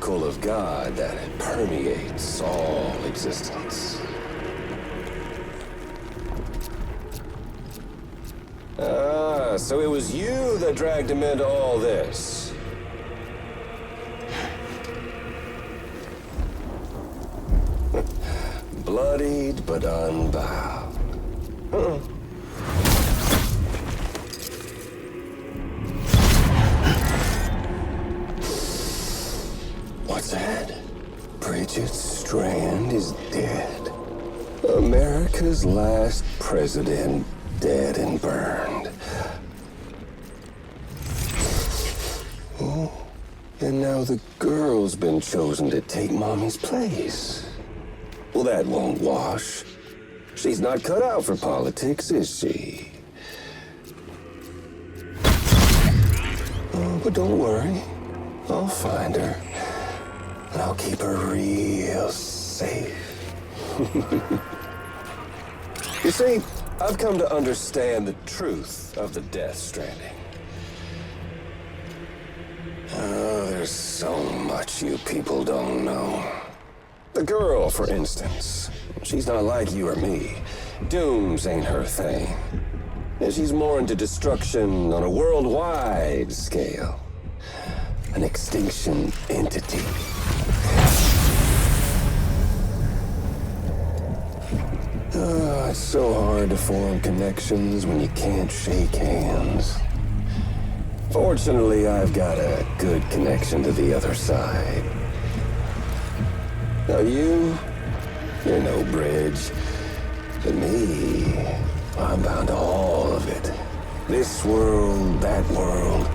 particle of God that permeates all existence. Ah, so it was you that dragged him into all this. Bloodied but unbound. What's that? Bridget Strand is dead. America's last president dead and burned. Oh, and now the girl's been chosen to take Mommy's place. Well, that won't wash. She's not cut out for politics, is she? Oh, but don't worry. I'll find her. And I'll keep her real safe. You see, I've come to understand the truth of the Death Stranding. Oh, there's so much you people don't know. The girl, for instance, she's not like you or me. Dooms ain't her thing. And she's more into destruction on a worldwide scale. An extinction entity. Oh, it's so hard to form connections when you can't shake hands. Fortunately, I've got a good connection to the other side. Now you're no bridge. But me, I'm bound to all of it. This world, that world,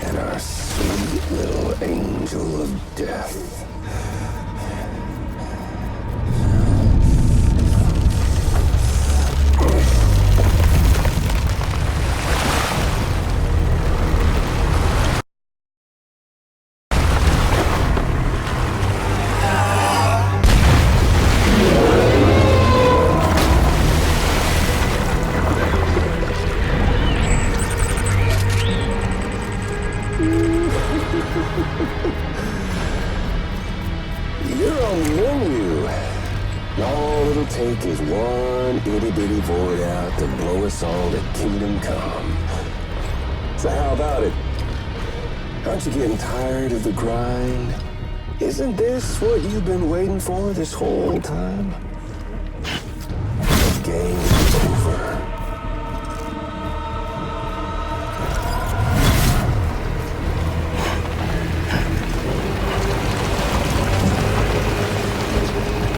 and our sweet little angel of death. You're on the menu. All it'll take is one itty-bitty void out to blow us all to kingdom come. So how about it? Aren't you getting tired of the grind? Isn't this what you've been waiting for this whole time?